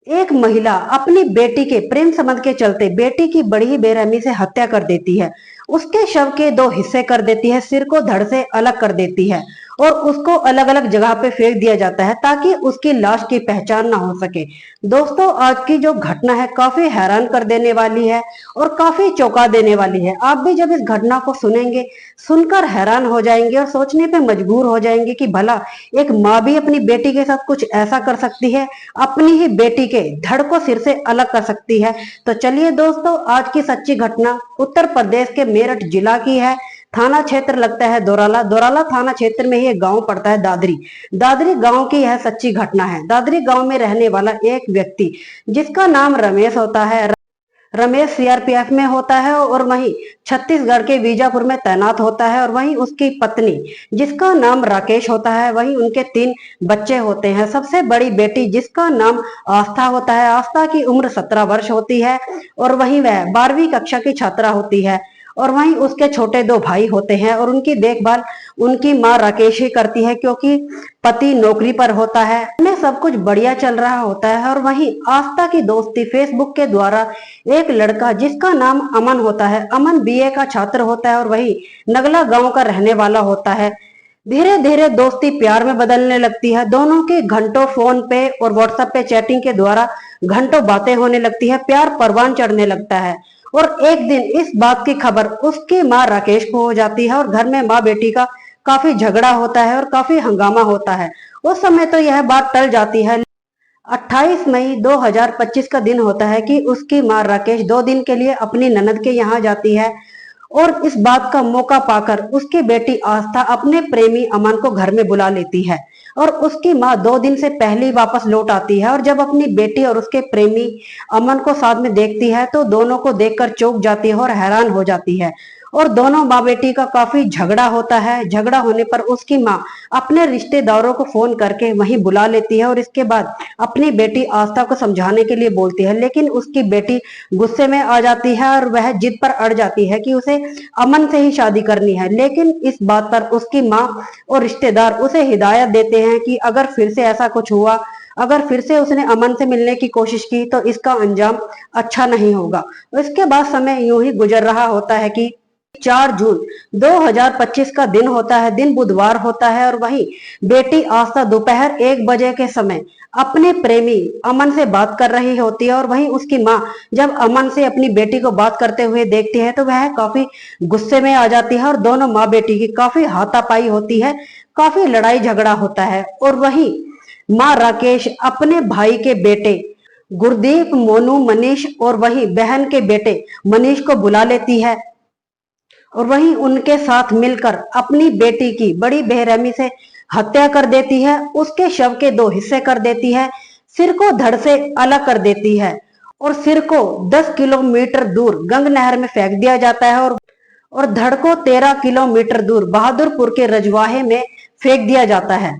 एक महिला अपनी बेटी के प्रेम संबंध के चलते बेटी की बड़ी ही बेरहमी से हत्या कर देती है। उसके शव के दो हिस्से कर देती है, सिर को धड़ से अलग कर देती है और उसको अलग अलग जगह पे फेंक दिया जाता है ताकि उसकी लाश की पहचान ना हो सके। दोस्तों, आज की जो घटना है काफी हैरान कर देने वाली है और काफी चौंका देने वाली है। आप भी जब इस घटना को सुनेंगे, सुनकर हैरान हो जाएंगे और सोचने पे मजबूर हो जाएंगे कि भला एक माँ भी अपनी बेटी के साथ कुछ ऐसा कर सकती है, अपनी ही बेटी के धड़ को सिर से अलग कर सकती है। तो चलिए दोस्तों, आज की सच्ची घटना उत्तर प्रदेश के मेरठ जिला की है। थाना क्षेत्र लगता है दोराला। दोराला थाना क्षेत्र में ही एक गांव पड़ता है दादरी। दादरी गांव की यह सच्ची घटना है। दादरी गांव में रहने वाला एक व्यक्ति जिसका नाम रमेश होता है। रमेश सीआरपीएफ में होता है और वहीं छत्तीसगढ़ के बीजापुर में तैनात होता है। और वहीं उसकी पत्नी जिसका नाम राकेश होता है, वहीं उनके 3 बच्चे होते हैं। सबसे बड़ी बेटी जिसका नाम आस्था होता है। आस्था की उम्र 17 वर्ष होती है और वहीं वह 12वीं कक्षा की छात्रा होती है। और वहीं उसके छोटे 2 भाई होते हैं और उनकी देखभाल उनकी माँ राकेश ही करती है क्योंकि पति नौकरी पर होता है। उन्हें सब कुछ बढ़िया चल रहा होता है। और वहीं आस्था की दोस्ती फेसबुक के द्वारा एक लड़का जिसका नाम अमन होता है, अमन बीए का छात्र होता है और वही नगला गांव का रहने वाला होता है। धीरे धीरे दोस्ती प्यार में बदलने लगती है। दोनों की घंटों फोन पे और व्हाट्सएप पे चैटिंग के द्वारा घंटों बातें होने लगती है। प्यार परवान चढ़ने लगता है। और एक दिन इस बात की खबर उसकी माँ राकेश को हो जाती है और घर में माँ बेटी का काफी झगड़ा होता है और काफी हंगामा होता है। उस समय तो यह बात टल जाती है। 28 मई 2025 का दिन होता है कि उसकी माँ राकेश 2 दिन के लिए अपनी ननद के यहाँ जाती है। और इस बात का मौका पाकर उसकी बेटी आस्था अपने प्रेमी अमन को घर में बुला लेती है। और उसकी माँ 2 दिन से पहले ही वापस लौट आती है और जब अपनी बेटी और उसके प्रेमी अमन को साथ में देखती है तो दोनों को देखकर चौंक जाती है और हैरान हो जाती है। और दोनों माँ बेटी का काफी झगड़ा होता है। झगड़ा होने पर उसकी माँ अपने रिश्तेदारों को फोन करके वहीं बुला लेती है और इसके बाद अपनी बेटी आस्था को समझाने के लिए बोलती है। लेकिन उसकी बेटी गुस्से में आ जाती है और वह जिद पर अड़ जाती है कि उसे अमन से ही शादी करनी है। लेकिन इस बात पर उसकी माँ और रिश्तेदार उसे हिदायत देते हैं कि अगर फिर से ऐसा कुछ हुआ, अगर फिर से उसने अमन से मिलने की कोशिश की तो इसका अंजाम अच्छा नहीं होगा। इसके बाद समय यूं ही गुजर रहा होता है कि 4 जून 2025 का दिन होता है। दिन बुधवार होता है और वहीं बेटी आस्था दोपहर 1 बजे के समय अपने प्रेमी अमन से बात कर रही होती है। और वहीं उसकी माँ जब अमन से अपनी बेटी को बात करते हुए देखती है तो वह काफी गुस्से में आ जाती है और दोनों माँ बेटी की काफी हाथापाई होती है, काफी लड़ाई झगड़ा होता है। और वहीं माँ राकेश अपने भाई के बेटे गुरदीप, मोनू, मनीष और वहीं बहन के बेटे मनीष को बुला लेती है और वहीं उनके साथ मिलकर अपनी बेटी की बड़ी बेरहमी से हत्या कर देती है। उसके शव के 2 हिस्से कर देती है, सिर को धड़ से अलग कर देती है और सिर को 10 किलोमीटर दूर गंग नहर में फेंक दिया जाता है और धड़ को 13 किलोमीटर दूर बहादुरपुर के रजवाहे में फेंक दिया जाता है।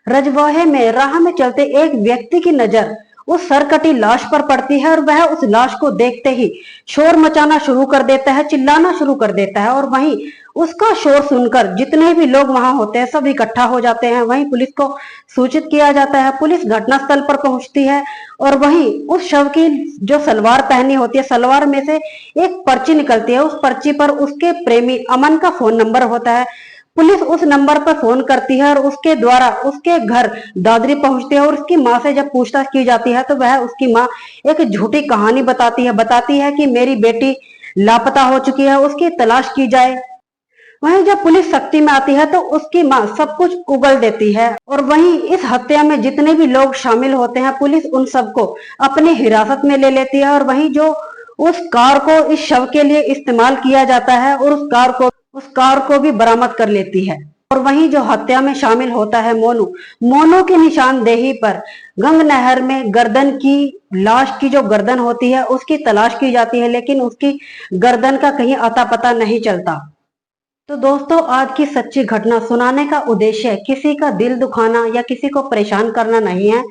रजवाहे में राह में चलते एक व्यक्ति की नजर उस सरकटी लाश पर पड़ती है और वह उस लाश को देखते ही शोर मचाना शुरू कर देता है, चिल्लाना शुरू कर देता है। और वहीं उसका शोर सुनकर जितने भी लोग वहां होते हैं सब इकट्ठा हो जाते हैं। वहीं पुलिस को सूचित किया जाता है। पुलिस घटनास्थल पर पहुंचती है और वहीं उस शव की जो सलवार पहनी होती है, सलवार में से एक पर्ची निकलती है। उस पर्ची पर उसके प्रेमी अमन का फोन नंबर होता है। पुलिस उस नंबर पर फोन करती है और उसके द्वारा उसके घर दादरी पहुंचती है। और उसकी माँ से जब पूछताछ की जाती है तो वह उसकी माँ एक झूठी कहानी बताती है कि मेरी बेटी लापता हो चुकी है, उसकी तलाश की जाए। वहीं जब पुलिस सख्ती में आती है तो उसकी माँ सब कुछ उगल देती है। और वहीं इस हत्या में जितने भी लोग शामिल होते हैं पुलिस उन सबको अपनी हिरासत में ले लेती है। और वहीं जो उस कार को इस शव के लिए इस्तेमाल किया जाता है और उस कार को भी बरामद कर लेती है। और वहीं जो हत्या में शामिल होता है मोनू, मोनू की निशानदेही पर गंग नहर में गर्दन की लाश की जो गर्दन होती है उसकी तलाश की जाती है, लेकिन उसकी गर्दन का कहीं अता पता नहीं चलता। तो दोस्तों, आज की सच्ची घटना सुनाने का उद्देश्य किसी का दिल दुखाना या किसी को परेशान करना नहीं है।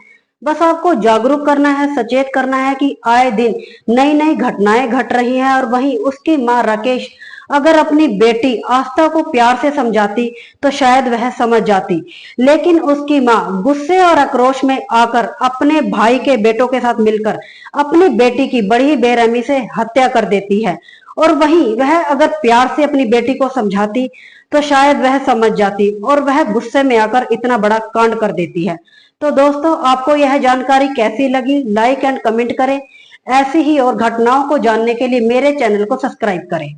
बस आपको जागरूक करना है, सचेत करना है कि आए दिन नई नई घटनाएं घट रही हैं। और वहीं उसकी माँ राकेश अगर अपनी बेटी आस्था को प्यार से समझाती तो शायद वह समझ जाती, लेकिन उसकी माँ गुस्से और आक्रोश में आकर अपने भाई के बेटों के साथ मिलकर अपनी बेटी की बड़ी बेरहमी से हत्या कर देती है। और वहीं वह अगर प्यार से अपनी बेटी को समझाती तो शायद वह समझ जाती और वह गुस्से में आकर इतना बड़ा कांड कर देती है। तो दोस्तों, आपको यह जानकारी कैसी लगी? लाइक एंड कमेंट करें। ऐसी ही और घटनाओं को जानने के लिए मेरे चैनल को सब्सक्राइब करें।